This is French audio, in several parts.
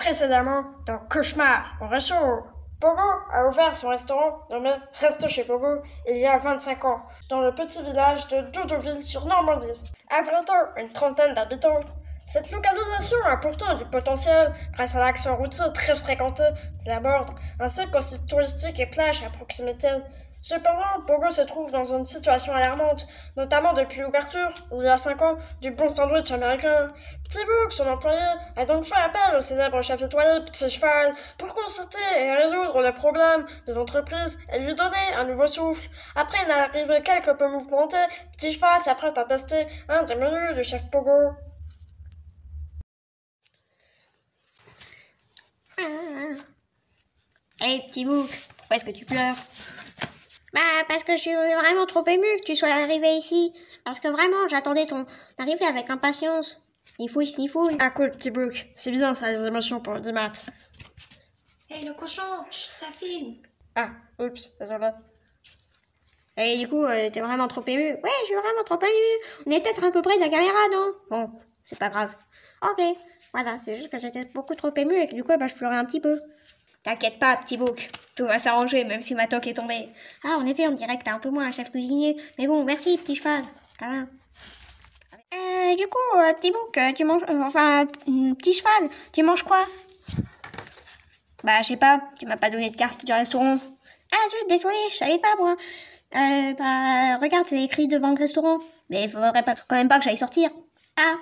Précédemment, dans Cauchemar au réchaud. Pogo a ouvert son restaurant nommé Resto chez Pogo il y a 25 ans, dans le petit village de Doudoville sur Normandie, abritant une trentaine d'habitants. Cette localisation a pourtant du potentiel grâce à l'axe routier très fréquenté qui l'aborde, ainsi qu'aux sites touristiques et plages à proximité. Cependant, Pogo se trouve dans une situation alarmante, notamment depuis l'ouverture, il y a 5 ans, du bon sandwich américain. Petit Book, son employé, a donc fait appel au célèbre chef étoilé Petit Cheval pour constater et résoudre les problèmes de l'entreprise et lui donner un nouveau souffle. Après une arrivée quelque peu mouvementée, Petit Cheval s'apprête à tester un des menus du chef Pogo. Hey, petit bouc, pourquoi est-ce que tu pleures? Bah, parce que je suis vraiment trop émue que tu sois arrivé ici. Parce que vraiment, j'attendais ton arrivée avec impatience. Snifouille, snifouille. Ah cool, Petit Book, c'est bien ça les émotions pour le dimat. Hey, le cochon, chut, ça filme. Ah, oups, désolé. Et du coup, t'es vraiment trop émue? Ouais, je suis vraiment trop émue. On est peut-être un peu près de la caméra, non? Bon, c'est pas grave. Ok, voilà, c'est juste que j'étais beaucoup trop émue et que du coup, bah, je pleurais un petit peu. T'inquiète pas, petit bouc, tout va s'arranger même si ma toque est tombée. Ah, en effet, on dirait que t'es un peu moins un chef cuisinier. Mais bon, merci, petit cheval. Câlin. Du coup, petit bouc, tu manges... petit cheval, tu manges quoi? Bah, je sais pas, tu m'as pas donné de carte du restaurant. Ah zut, désolé, je savais pas, moi. Bah, regarde, c'est écrit devant le restaurant. Mais il faudrait pas, quand même pas que j'aille sortir. Ah,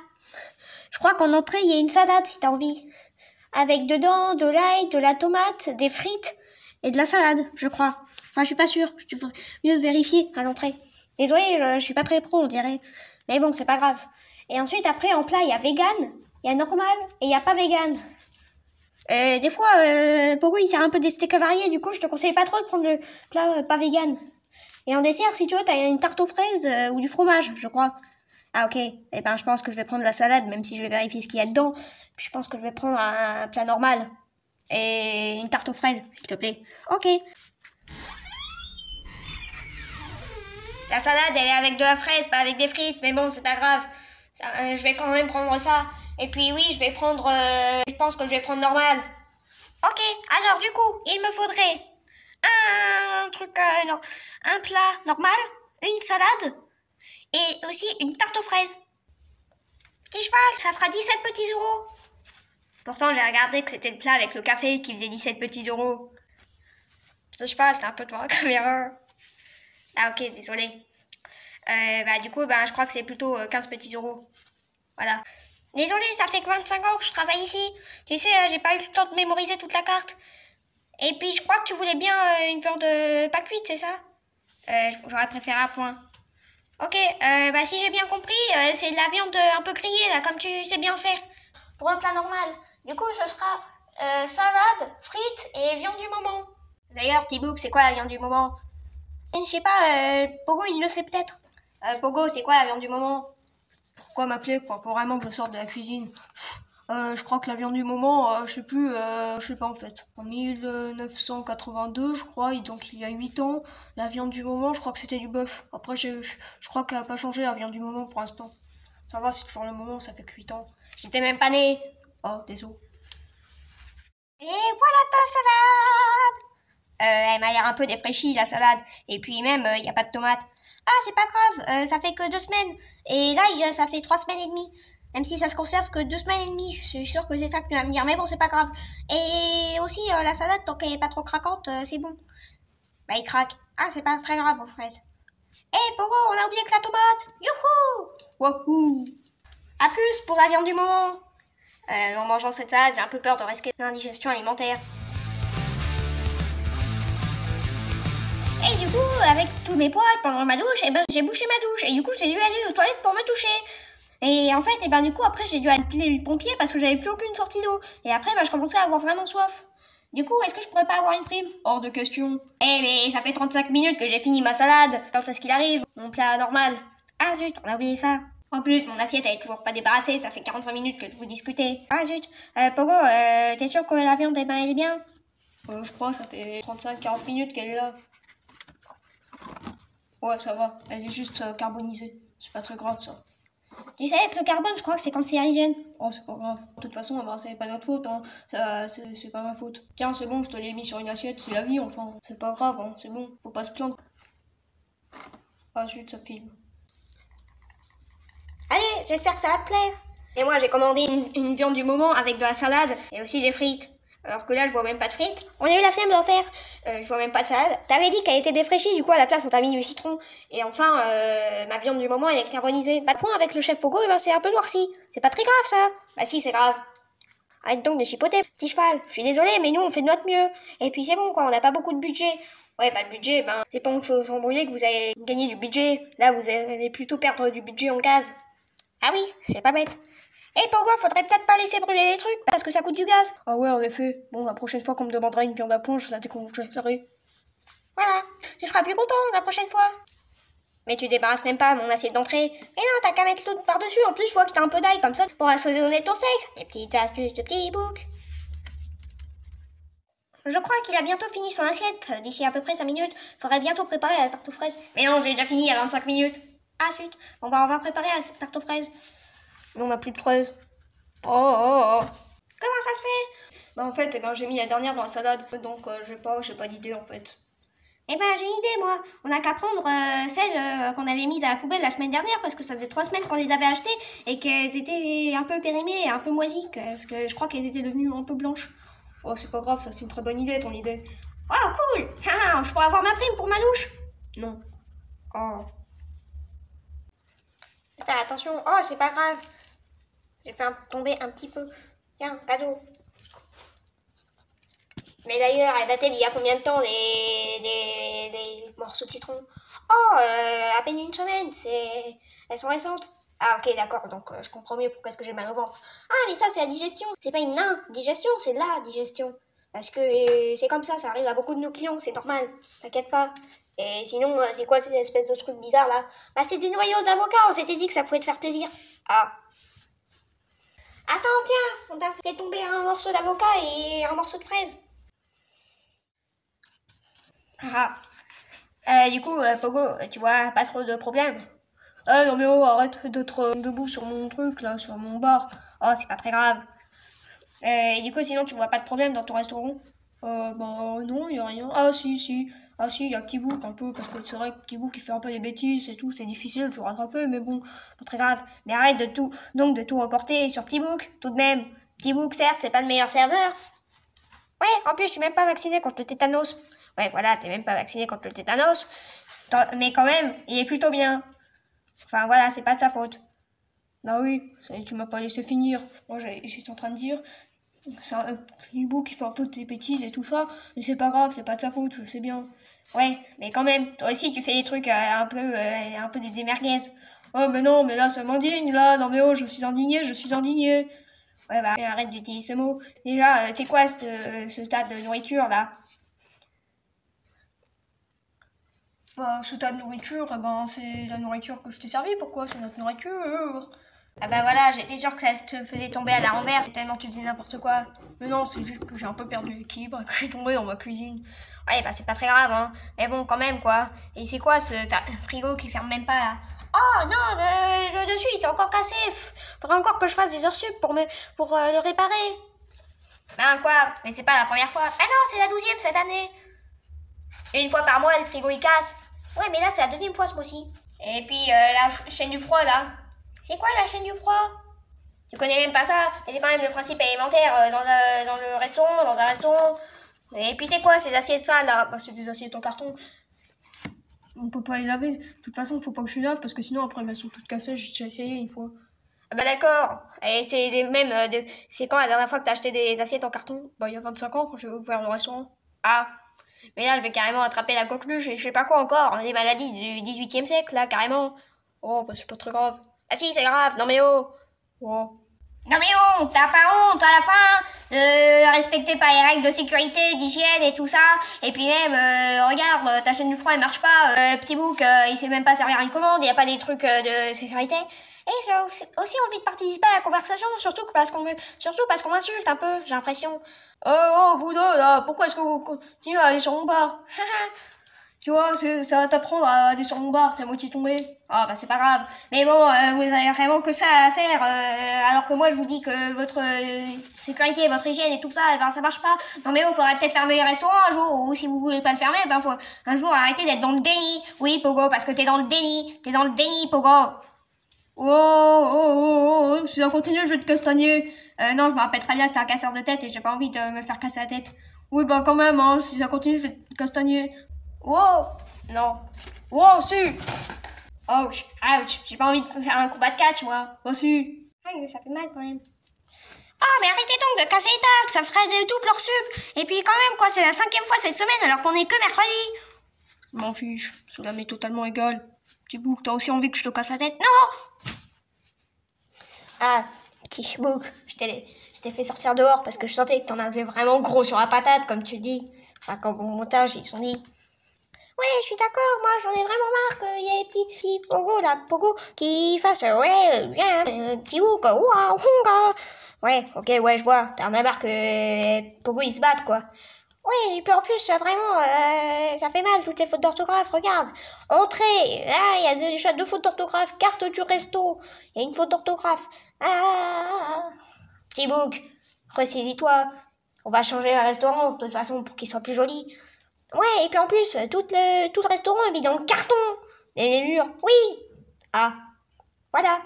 je crois qu'en entrée, il y a une salade, si t'as envie. Avec dedans de l'ail, de la tomate, des frites et de la salade, je crois. Enfin, je suis pas sûre. Je devrais mieux vérifier à l'entrée. Désolée, je suis pas très pro, on dirait. Mais bon, c'est pas grave. Et ensuite, après, en plat, il y a vegan, il y a normal et il y a pas vegan. Des fois, Pogo, il sert un peu des steaks avariés, du coup, je te conseille pas trop de prendre le plat pas vegan. Et en dessert, si tu veux, t'as une tarte aux fraises ou du fromage, je crois. Ah ok, eh ben je pense que je vais prendre la salade, même si je vais vérifier ce qu'il y a dedans. Puis je pense que je vais prendre un plat normal. Et une tarte aux fraises, s'il te plaît. Ok. La salade, elle est avec de la fraise, pas avec des frites, mais bon, c'est pas grave. Je vais quand même prendre ça. Et puis oui, je vais prendre... je pense que je vais prendre normal. Ok, alors du coup, il me faudrait un truc... non, un plat normal, une salade... Et aussi une tarte aux fraises. Petit cheval, ça fera 17 petits euros. Pourtant, j'ai regardé que c'était le plat avec le café qui faisait 17 petits euros. Petit cheval, t'es un peu devant la caméra. Ah ok, désolé. Du coup, je crois que c'est plutôt 15 petits euros. Voilà. Désolé, ça fait que 25 ans que je travaille ici. Tu sais, j'ai pas eu le temps de mémoriser toute la carte. Et puis, je crois que tu voulais bien une viande pas cuite, c'est ça? J'aurais préféré à point. Ok, si j'ai bien compris, c'est de la viande un peu grillée, là, comme tu sais bien faire, pour un plat normal. Du coup, ce sera salade, frites et viande du moment. D'ailleurs, petit bouc, c'est quoi la viande du moment? Je sais pas, Pogo, il le sait peut-être. Pogo, c'est quoi la viande du moment? Pourquoi m'appeler, quoi? Faut vraiment que je sorte de la cuisine. Je crois que la viande du moment, je sais plus, je sais pas en fait. En 1982, je crois, et donc il y a 8 ans, la viande du moment, je crois que c'était du bœuf. Après, je crois qu'elle a pas changé la viande du moment pour l'instant. Ça va, c'est toujours le moment, ça fait que 8 ans. J'étais même pas née. Oh, désolé. Et voilà ta salade! Elle m'a l'air un peu défraîchie, la salade. Et puis même, il n'y a pas de tomates. Ah, c'est pas grave, ça fait que 2 semaines. Et là, ça fait 3 semaines et demie. Même si ça se conserve que 2 semaines et demie. Je suis sûre que c'est ça que tu vas me dire. Mais bon, c'est pas grave. Et aussi, la salade, tant qu'elle est pas trop craquante, c'est bon. Bah, il craque. Ah, c'est pas très grave, en fait. Hé, Pogo, on a oublié que la tomate. Youhou! Wouhou! À plus pour la viande du moment. En mangeant cette salade, j'ai un peu peur de risquer l'indigestion alimentaire. Et du coup, avec tous mes poils pendant ma douche, j'ai bouché ma douche. Et du coup, j'ai dû aller aux toilettes pour me toucher. Et en fait, du coup, après, j'ai dû appeler le pompier parce que j'avais plus aucune sortie d'eau. Et après, je commençais à avoir vraiment soif. Du coup, est-ce que je pourrais pas avoir une prime? Hors de question. Eh, mais ça fait 35 minutes que j'ai fini ma salade. Quand est-ce qu'il arrive? Mon plat normal. Ah zut, on a oublié ça. En plus, mon assiette, elle est toujours pas débarrassée. Ça fait 45 minutes que je vous discutez. Ah zut. Pogo, t'es sûr que la viande, elle est bien? Je crois, ça fait 35-40 minutes qu'elle est là. Ouais, ça va. Elle est juste carbonisée. C'est pas très grave, ça. Tu sais que le carbone, je crois que c'est cancérigène. Oh, c'est pas grave. De toute façon, bah, c'est pas notre faute, hein. C'est pas ma faute. Tiens, c'est bon, je te l'ai mis sur une assiette, c'est la vie, enfin. C'est pas grave, hein, c'est bon, faut pas se plaindre. Ah, zut, ça filme. Allez, j'espère que ça va te plaire. Et moi, j'ai commandé une viande du moment avec de la salade et aussi des frites. Alors que là, je vois même pas de frites. On a eu la flemme d'en faire. Je vois même pas de salade. T'avais dit qu'elle était défraîchie, du coup, à la place, on t'a mis du citron. Et enfin, ma viande du moment, elle est carbonisée. Pas de point avec le chef Pogo, et ben c'est un peu noirci. C'est pas très grave, ça. Bah si, c'est grave. Arrête donc de chipoter, petit cheval. Je suis désolée, mais nous, on fait de notre mieux. Et puis c'est bon, quoi, on n'a pas beaucoup de budget. Ouais, bah le budget, ben, c'est pas en s'embrouiller que vous allez gagner du budget. Là, vous allez plutôt perdre du budget en gaz. Ah oui, c'est pas bête. Et pourquoi faudrait peut-être pas laisser brûler les trucs parce que ça coûte du gaz. Ah ouais, en effet. Bon, la prochaine fois qu'on me demandera une viande à point, je la décongèlerai. Voilà, tu seras plus content la prochaine fois. Mais tu débarrasses même pas mon assiette d'entrée. Et non, t'as qu'à mettre l'autre par-dessus. En plus, je vois que t'as un peu d'ail comme ça pour assaisonner ton steak. Des petites astuces de petit bouc. Je crois qu'il a bientôt fini son assiette. D'ici à peu près 5 minutes. Faudrait bientôt préparer la tarte aux fraises. Mais non, j'ai déjà fini il y a 25 minutes. Ah, zut. Bon, bah, on va préparer la tarte aux fraises. Mais on a plus de fraises. Oh. Comment ça se fait? Bah en fait, eh ben, j'ai mis la dernière dans la salade. Donc j'ai pas d'idée en fait. Eh ben, j'ai une idée, moi. On n'a qu'à prendre celles qu'on avait mises à la poubelle la semaine dernière parce que ça faisait 3 semaines qu'on les avait achetées et qu'elles étaient un peu périmées et un peu moisies parce que je crois qu'elles étaient devenues un peu blanches. Oh, c'est pas grave, ça c'est une très bonne idée, ton idée. Oh, cool! Ah, je pourrais avoir ma prime pour ma louche? Non. Oh. Faire attention. Oh, c'est pas grave. J'ai fait tomber un petit peu. Tiens, cadeau. Mais d'ailleurs, elle datait d'il y a combien de temps les morceaux de citron? Oh, à peine une semaine. Elles sont récentes. Ah, ok, d'accord. Donc, je comprends mieux pourquoi est-ce que j'ai mal au ventre. Ah, mais ça, c'est la digestion. C'est pas une indigestion, c'est la digestion. Parce que c'est comme ça arrive à beaucoup de nos clients, c'est normal. T'inquiète pas. Et sinon, c'est quoi ces espèces de trucs bizarres là? Bah, c'est des noyaux d'avocat, on s'était dit que ça pouvait te faire plaisir. Ah. Attends, tiens, on t'a fait tomber un morceau d'avocat et un morceau de fraise. Du coup, Pogo, tu vois, pas trop de problème. Ah non mais oh, arrête d'être debout sur mon truc là, sur mon bar. Oh, c'est pas très grave. Et du coup, sinon, tu vois pas de problème dans ton restaurant? Bah non, y a rien. Ah si. Ah si, y a Petit Bouc un peu, parce que c'est vrai que Petit Bouc il fait un peu des bêtises et tout, c'est difficile de le rattraper, mais bon, pas très grave. Mais arrête de tout reporter sur Petit Bouc, tout de même. Petit Bouc, certes, c'est pas le meilleur serveur. Ouais, en plus, je suis même pas vacciné contre le tétanos. Ouais, voilà, t'es même pas vacciné contre le tétanos. Mais quand même, il est plutôt bien. Enfin, voilà, c'est pas de sa faute. Bah oui, tu m'as pas laissé finir. Moi, j'étais en train de dire, c'est un Petit Bouc qui fait un peu des bêtises et tout ça, mais c'est pas grave, c'est pas de sa faute, je sais bien. Ouais, mais quand même, toi aussi, tu fais des trucs un peu des merguez. Oh, mais non, mais là, ça m'indigne, là. Non, mais oh, je suis indigné. Ouais, bah, arrête d'utiliser ce mot. Déjà, c'est quoi ce tas de nourriture, là? Bah, ce tas de nourriture, eh ben, c'est la nourriture que je t'ai servie. Pourquoi? C'est notre nourriture. Ah bah voilà, j'étais sûre que ça te faisait tomber à la renverse, tellement tu faisais n'importe quoi. Mais non, c'est juste que j'ai un peu perdu l'équilibre et que je suis tombée dans ma cuisine. Ouais, bah c'est pas très grave, hein. Mais bon, quand même, quoi. Et c'est quoi ce frigo qui ferme même pas, là? Oh non, le dessus, il s'est encore cassé. Faudrait encore que je fasse des heures sup pour le réparer. Ben quoi? Mais c'est pas la première fois. Ah non, c'est la 12e cette année. Et une fois par mois, le frigo, il casse. Ouais, mais là, c'est la 2e fois ce mois-ci. Et puis, la chaîne du froid, là. C'est quoi la chaîne du froid? Tu connais même pas ça, mais c'est quand même le principe élémentaire dans le restaurant, dans un restaurant. Et puis c'est quoi ces assiettes sales là? Bah c'est des assiettes en carton. On peut pas les laver. De toute façon, faut pas que je les lave parce que sinon après elles sont toutes cassées. J'ai déjà essayé une fois. Ah bah d'accord. Et c'est les mêmes c'est quand la dernière fois que t'as acheté des assiettes en carton? Bah il y a 25 ans quand j'ai ouvert le restaurant. Ah. Mais là je vais carrément attraper la coqueluche et je sais pas quoi encore. Des maladies du 18e siècle là carrément. Oh bah c'est pas très grave. Ah si, c'est grave, non mais oh. Oh. Non mais oh, t'as pas honte à la fin de respecter pas les règles de sécurité, d'hygiène et tout ça. Et puis même, regarde, ta chaîne du froid elle marche pas, Petit Bouc, il sait même pas servir une commande, il y a pas des trucs de sécurité. Et j'ai aussi envie de participer à la conversation, surtout parce qu'on m'insulte un peu, j'ai l'impression. Oh, vous deux là, pourquoi est-ce que vous continuez à aller sur mon bar? Tu vois, ça va t'apprendre à aller sur mon bar, t'es à moitié tombé. Ah bah c'est pas grave. Mais bon, vous avez vraiment que ça à faire, alors que moi je vous dis que votre sécurité, votre hygiène et tout ça, eh ben ça marche pas. Non mais faudrait peut-être fermer le restaurant un jour, ou si vous voulez pas le fermer, ben faut un jour arrêter d'être dans le déni. Oui Pogo, parce que t'es dans le déni. T'es dans le déni, Pogo. Oh, si ça continue, je vais te castagner. Non, je me rappelle très bien que t'es un casseur de tête et j'ai pas envie de me faire casser la tête. Oui, bah quand même, hein, si ça continue, je vais te castagner. Wow, non. Wow, si. Ouch, j'ai pas envie de faire un combat de catch, moi. Bah si. Aïe, ça fait mal quand même. Ah, mais arrêtez donc de casser les tables, ça ferait de double hors sup. Et puis quand même, quoi, c'est la 5e fois cette semaine alors qu'on est que mercredi. Je m'en fiche, cela m'est totalement égal. Petit bouc, t'as aussi envie que je te casse la tête? Non. Ah, petit bouc, je t'ai fait sortir dehors parce que je sentais que t'en avais vraiment gros sur la patate, comme tu dis. Enfin, quand au montage, ils se sont dit... Ouais, je suis d'accord, moi j'en ai vraiment marre qu'il y ait petit Pogo là, Pogo, qui fasse petit bouc, waouh, ouais, ok, ouais, je vois, t'en as marre que Pogo il se batte quoi. Ouais, et puis en plus, vraiment, ça fait mal, toutes les fautes d'orthographe, regarde. Entrée, là, il y a déjà 2 fautes d'orthographe, carte du resto, il y a une faute d'orthographe. Petit bouc, ressaisis-toi, on va changer le restaurant, de toute façon, pour qu'il soit plus joli. Ouais, et puis en plus, tout le restaurant est mis dans le carton. Et les murs, oui. Ah, voilà.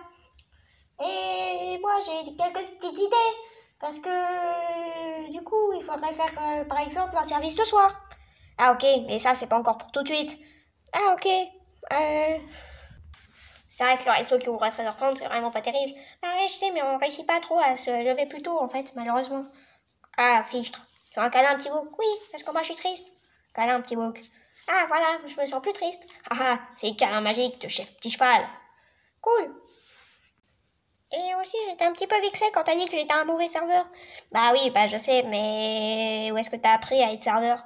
Et moi, j'ai quelques petites idées. Parce que, du coup, il faudrait faire, par exemple, un service le soir. Ah, ok, mais ça, c'est pas encore pour tout de suite. Ah, ok. C'est vrai que le resto qui ouvre à 13h30, c'est vraiment pas terrible. Ah ouais, je sais, mais on réussit pas trop à se lever plus tôt, en fait, malheureusement. Ah, fichtre. Tu veux un câlin, un petit bouc? Oui, parce que moi, je suis triste. Câlin, petit bouc. Ah, voilà, je me sens plus triste. Ah, c'est le câlin magique de chef petit cheval. Cool. Et aussi, j'étais un petit peu vexée quand t'as dit que j'étais un mauvais serveur. Bah oui, bah je sais, mais où est-ce que t'as appris à être serveur?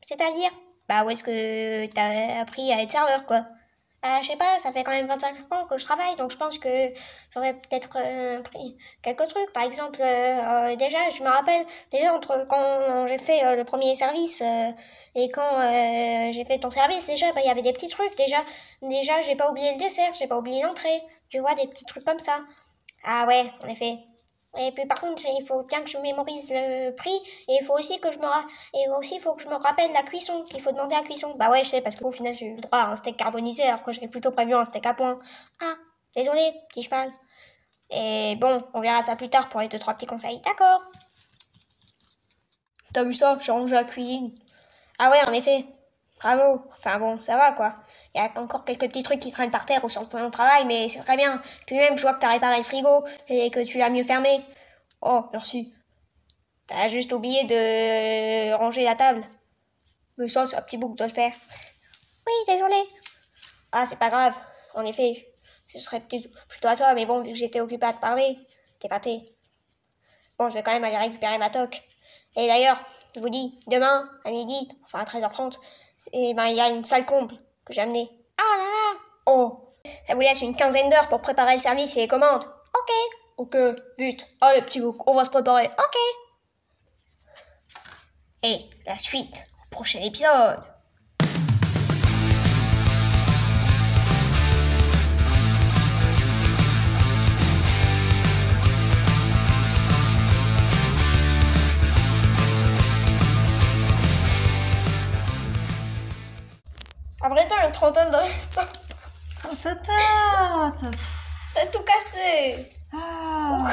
C'est-à-dire? Bah où est-ce que t'as appris à être serveur, quoi? Je sais pas, ça fait quand même 25 ans que je travaille, donc je pense que j'aurais peut-être pris quelques trucs. Par exemple, déjà, je me rappelle, déjà entre quand j'ai fait le premier service et quand j'ai fait ton service, déjà, bah il y avait des petits trucs. Déjà, j'ai pas oublié le dessert, j'ai pas oublié l'entrée. Tu vois, des petits trucs comme ça. Ah ouais, en effet. Et puis par contre, il faut bien que je mémorise le prix et il faut aussi que je me rappelle la cuisson, qu'il faut demander à cuisson. Bah ouais, je sais, parce qu'au final, j'ai eu le droit à un steak carbonisé alors que j'avais plutôt prévu un steak à point. Ah, désolé, petit cheval. Et bon, on verra ça plus tard pour les 2-3 petits conseils. D'accord. T'as vu ça? J'ai rangé la cuisine. Ah ouais, en effet. Bravo. Enfin bon, ça va quoi. Il y a encore quelques petits trucs qui traînent par terre ou sur le plan de travail, mais c'est très bien. Puis même, je vois que t'as réparé le frigo et que tu l'as mieux fermé. Oh, merci. T'as juste oublié de ranger la table. Mais ça, c'est un petit bout que doit le faire. Oui, désolé. Ah, c'est pas grave. En effet, ce serait plutôt à toi, mais bon, vu que j'étais occupée à te parler, t'es pâté. Bon, je vais quand même aller récupérer ma toque. Et d'ailleurs, je vous dis, demain, à midi, enfin à 13h30, il y a une salle comble que j'ai amenée. Ah là là. Oh. Ça vous laisse une quinzaine d'heures pour préparer le service et les commandes. Ok, vite. Allez, petit bouc, on va se préparer. Ok. Et la suite au prochain épisode. Après, t'as une trentaine d'instants. Oh, tata. T'as tout cassé. Ah.